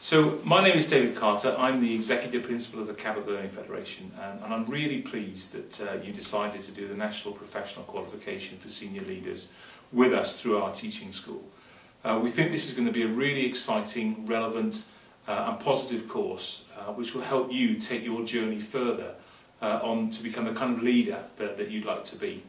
So my name is David Carter. I'm the Executive Principal of the Cabinet Learning Federation, and I'm really pleased that you decided to do the National Professional Qualification for Senior Leaders with us through our teaching school. We think this is going to be a really exciting, relevant and positive course which will help you take your journey further on to become the kind of leader that you'd like to be.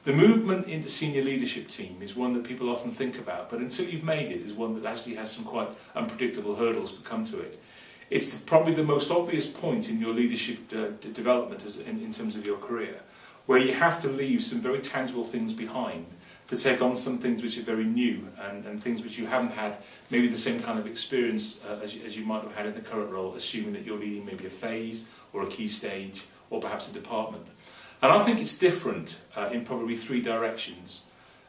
The movement into senior leadership team is one that people often think about, but until you've made it, is one that actually has some quite unpredictable hurdles to come to it. It's probably the most obvious point in your leadership development in terms of your career, where you have to leave some very tangible things behind to take on some things which are very new and things which you haven't had maybe the same kind of experience as you might have had in the current role, assuming that you're leading maybe a phase or a key stage or perhaps a department. And I think it's different in probably three directions.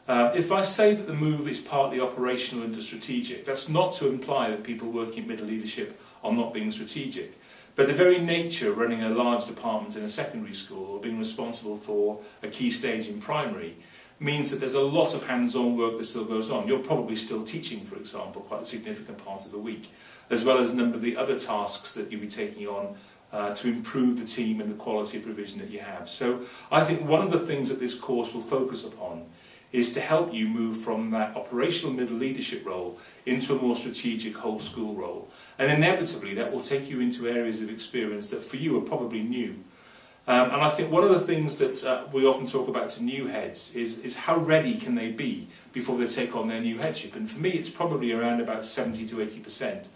If I say that the move is partly operational and strategic, that's not to imply that people working in middle leadership are not being strategic. But the very nature of running a large department in a secondary school or being responsible for a key stage in primary means that there's a lot of hands-on work that still goes on. You're probably still teaching, for example, quite a significant part of the week, as well as a number of the other tasks that you'll be taking on to improve the team and the quality of provision that you have. So I think one of the things that this course will focus upon is to help you move from that operational middle leadership role into a more strategic whole school role. And inevitably that will take you into areas of experience that for you are probably new. And I think one of the things that we often talk about to new heads is how ready can they be before they take on their new headship. And for me it's probably around about 70 to 80%.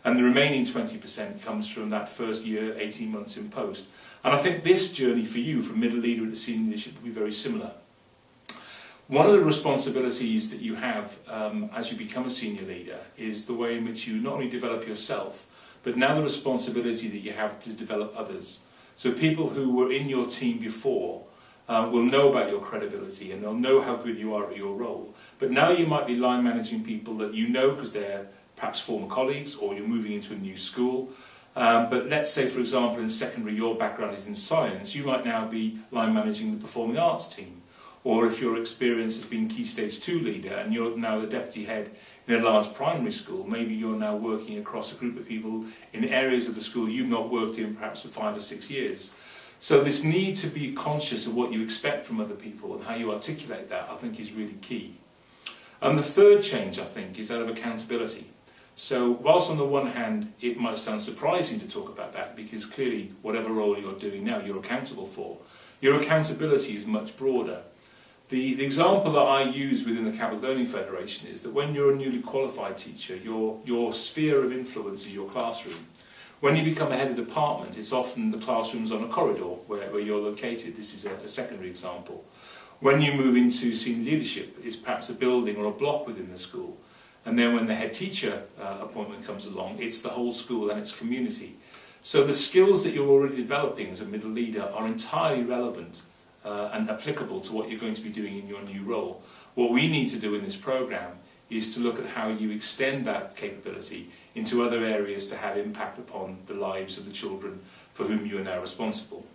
And the remaining 20% comes from that first year, 18 months in post. And I think this journey for you from middle leader into senior leadership will be very similar. One of the responsibilities that you have as you become a senior leader is the way in which you not only develop yourself, but now the responsibility that you have to develop others. So people who were in your team before will know about your credibility and they'll know how good you are at your role. But now you might be line managing people that you know because they're perhaps former colleagues, or you're moving into a new school. But let's say, for example, in secondary your background is in science, you might now be line managing the performing arts team. Or if your experience has been Key Stage 2 leader and you're now the deputy head in a large primary school, maybe you're now working across a group of people in areas of the school you've not worked in perhaps for 5 or 6 years. So this need to be conscious of what you expect from other people and how you articulate that, I think, is really key. And the third change, I think, is that of accountability. So whilst on the one hand it might sound surprising to talk about that because clearly whatever role you're doing now you're accountable for, your accountability is much broader. The example that I use within the Cabinet Learning Federation is that when you're a newly qualified teacher, your sphere of influence is your classroom. When you become a head of department, it's often the classroom's on a corridor where you're located. This is a secondary example. When you move into senior leadership, it's perhaps a building or a block within the school. And then when the head teacher appointment comes along, it's the whole school and its community. So the skills that you're already developing as a middle leader are entirely relevant and applicable to what you're going to be doing in your new role. What we need to do in this programme is to look at how you extend that capability into other areas to have impact upon the lives of the children for whom you are now responsible.